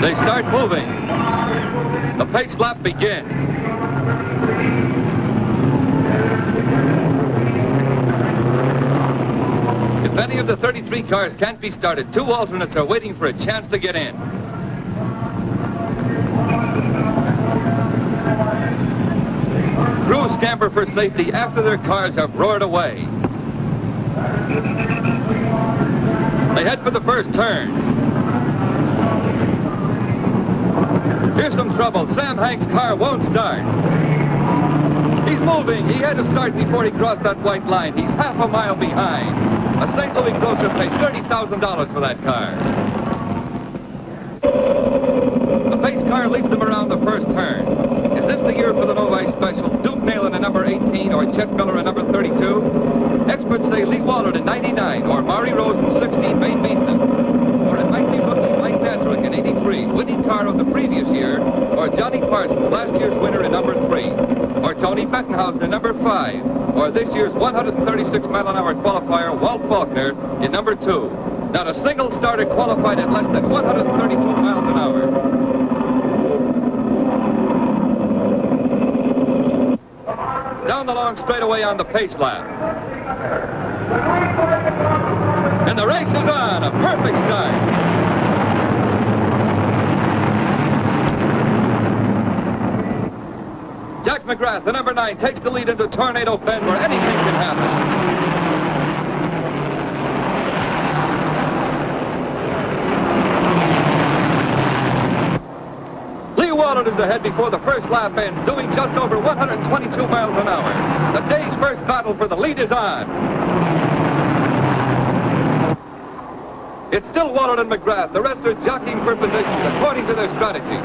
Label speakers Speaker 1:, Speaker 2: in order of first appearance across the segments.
Speaker 1: They start moving. The pace lap begins. If any of the 33 cars can't be started, 2 alternates are waiting for a chance to get in. Crews scamper for safety after their cars have roared away. They head for the first turn. Here's some trouble. Sam Hank's car won't start. He's moving. He had to start before he crossed that white line. He's half a mile behind. A St. Louis grocer paid $30,000 for that car. The pace car leads them around the first turn. Is this the year for the Novi Specials? Duke Nalen in number 18 or Chet Miller in number 32? Experts say Lee Wallard in 99 or Maury Rose in 16 may beat them. Or it might be rookie Mike Nazarick in 83, winning car of the previous year, or Johnny Parsons, last year's winner in number 3, or Tony Bettenhausen in number 5, or this year's 136-mile-an-hour qualifier Walt Faulkner in number 2. Not a single starter qualified at less than 132 miles an hour. Down the long straightaway on the pace lap. And the race is on. A perfect start. Jack McGrath, the number 9, takes the lead into Tornado Bend where anything can happen. Wallard is ahead before the first lap ends, doing just over 122 miles an hour. The day's first battle for the lead is on. It's still Wallard and McGrath. The rest are jockeying for positions according to their strategy.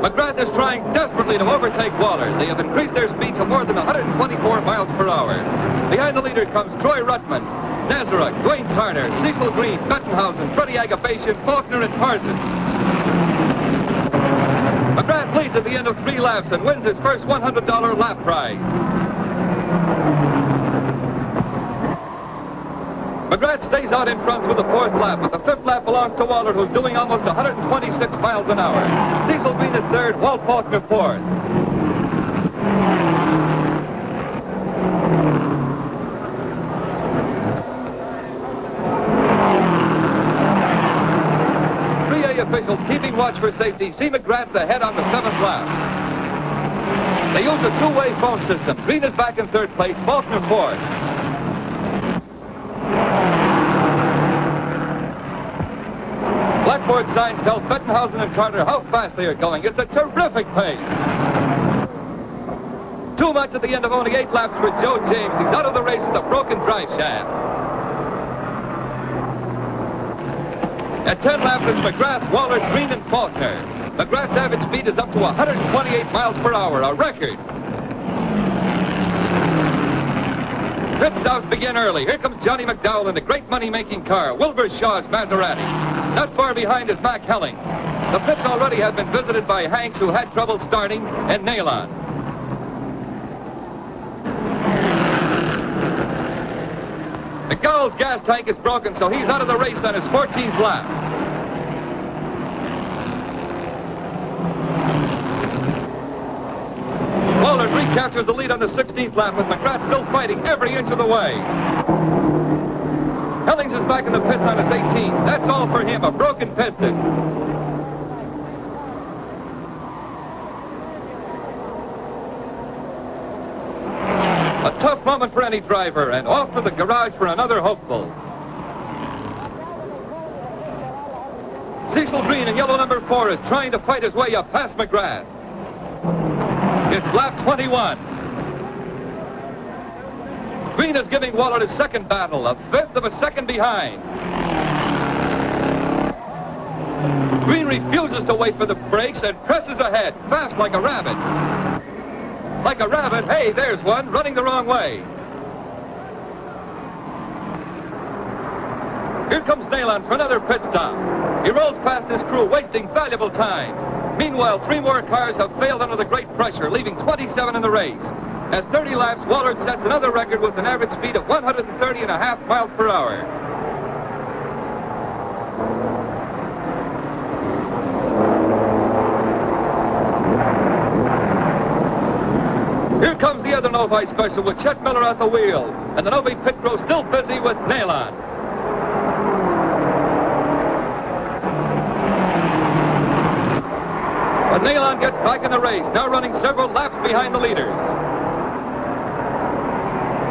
Speaker 1: McGrath is trying desperately to overtake Wallard. They have increased their speed to more than 124 miles per hour. Behind the leader comes Troy Ruttman, Nazarick, Dwayne Turner, Cecil Green, Bettenhausen, Freddie Agabashian, Faulkner, and Parsons. McGrath leads at the end of 3 laps and wins his first $100 lap prize. McGrath stays out in front through the 4th lap, but the 5th lap belongs to Wallard, who's doing almost 126 miles an hour. Cecil Green is 3rd, Walt Faulkner 4th. Officials keeping watch for safety see McGrath ahead on the 7th lap. They use a 2-way phone system. Green is back in 3rd place, Faulkner 4th. Blackboard signs tell Bettenhausen and Carter how fast they are going. It's a terrific pace. 2 months at the end of only 8 laps for Joe James. He's out of the race with a broken drive shaft. At 10 laps, it's McGrath, Wallard, Green, and Faulkner. McGrath's average speed is up to 128 miles per hour, a record. Pit stops begin early. Here comes Johnny McDowell in the great money-making car, Wilbur Shaw's Maserati. Not far behind is Mac Hellings. The pits already have been visited by Hanks, who had trouble starting, and Nalon. McDowell's gas tank is broken, so he's out of the race on his 14th lap. Wallard recaptures the lead on the 16th lap, with McGrath still fighting every inch of the way. Hellings is back in the pits on his 18th. That's all for him, a broken piston. A tough moment for any driver, and off to the garage for another hopeful. Cecil Green in yellow number 4 is trying to fight his way up past McGrath. It's lap 21. Green is giving Wallard his second battle, a 1/5 of a second behind. Green refuses to wait for the brakes and presses ahead, fast like a rabbit. Like a rabbit, hey, there's one, running the wrong way. Here comes Nalon for another pit stop. He rolls past his crew, wasting valuable time. Meanwhile, 3 more cars have failed under the great pressure, leaving 27 in the race. At 30 laps, Wallard sets another record with an average speed of 130.5 miles per hour. Here comes the other Novi special with Chet Miller at the wheel, and the Novi pit crew still busy with Nail-On. But Nail-On gets back in the race, now running several laps behind the leaders.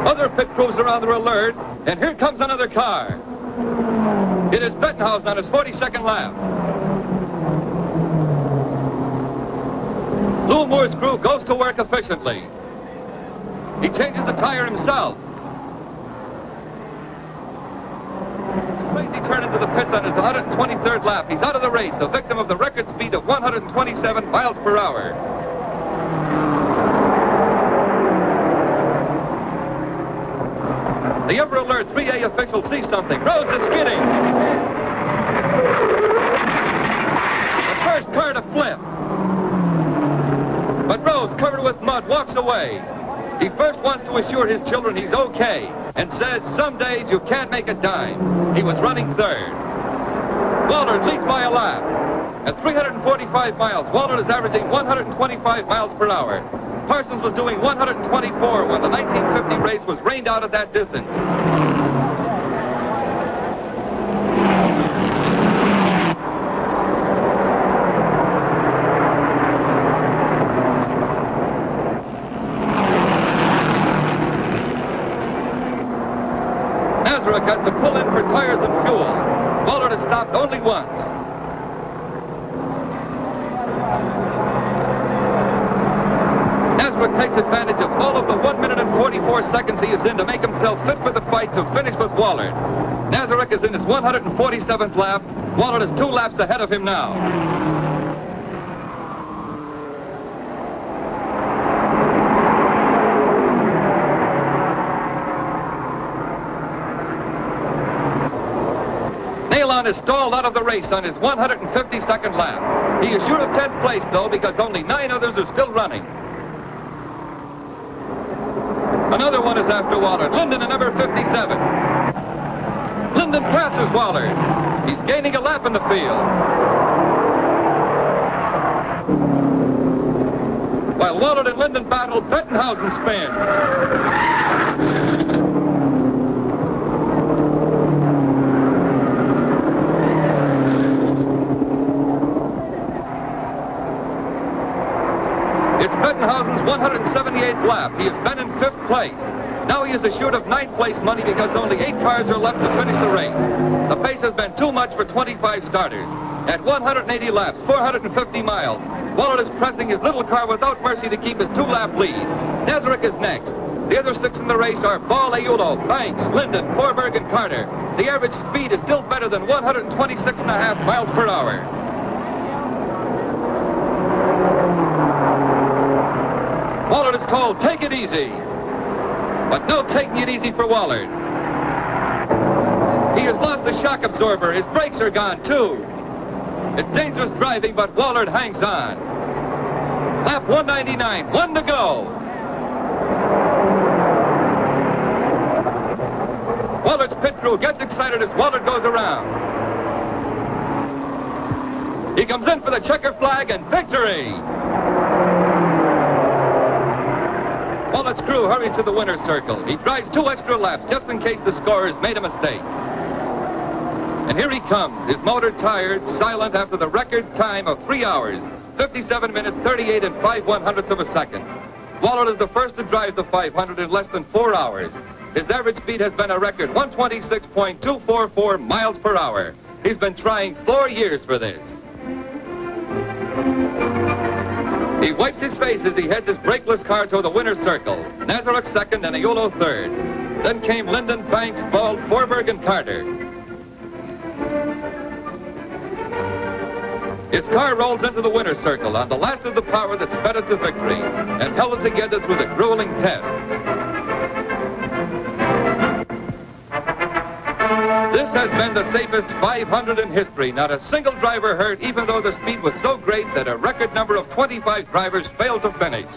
Speaker 1: Other pit crews around are alert, and here comes another car. It is Bettenhausen on his 42nd lap. Lou Moore's crew goes to work efficiently. He changes the tire himself. The crazy turn into the pits on his 123rd lap. He's out of the race, a victim of the record speed of 127 miles per hour. The ever alert 3A official sees something. Rose is skidding. The first car to flip. But Rose, covered with mud, walks away. He first wants to assure his children he's okay and says some days you can't make a dime. He was running third. Wallard leads by a lap. At 345 miles, Wallard is averaging 125 miles per hour. Parsons was doing 124 when the 1950 race was rained out at that distance. Nazareth has to pull in for tires and fuel. Wallard has stopped only once. Nazareth takes advantage of all of the 1 minute and 44 seconds he is in to make himself fit for the fight to finish with Wallard. Nazareth is in his 147th lap. Wallard is 2 laps ahead of him now. Nail-On is stalled out of the race on his 152nd lap. He is sure of 10th place, though, because only 9 others are still running. Another one is after Wallard. Linden in number 57. Linden passes Wallard. He's gaining a lap in the field. While Wallard and Linden battle, Bettenhausen spins. It's Bettenhausen's 178th lap. He has been in 5th place. Now he is assured of 9th place money because only 8 cars are left to finish the race. The pace has been too much for 25 starters. At 180 laps, 450 miles, Wallard is pressing his little car without mercy to keep his 2-lap lead. Nazareth is next. The other 6 in the race are Ball, Aiulo, Banks, Linden, Forberg, and Carter. The average speed is still better than 126.5 miles per hour. Wallard is told, take it easy. But no taking it easy for Wallard. He has lost the shock absorber. His brakes are gone, too. It's dangerous driving, but Wallard hangs on. Lap 199, 1 to go. Wallard's pit crew gets excited as Wallard goes around. He comes in for the checker flag and victory. Wallard's crew hurries to the winner's circle. He drives 2 extra laps just in case the scorers made a mistake. And here he comes, his motor tired, silent after the record time of 3 hours, 57 minutes, 38 and 5/100ths of a second. Wallard is the first to drive the 500 in less than 4 hours. His average speed has been a record 126.244 miles per hour. He's been trying 4 years for this. He wipes his face as he heads his brakeless car toward the winner's circle. Nazareth second and Aiulo third. Then came Linden, Banks, Ball, Forberg, and Carter. His car rolls into the winner's circle on the last of the power that sped it to victory and held it together through the grueling test. This has been the safest 500 in history. Not a single driver hurt, even though the speed was so great that a record number of 25 drivers failed to finish.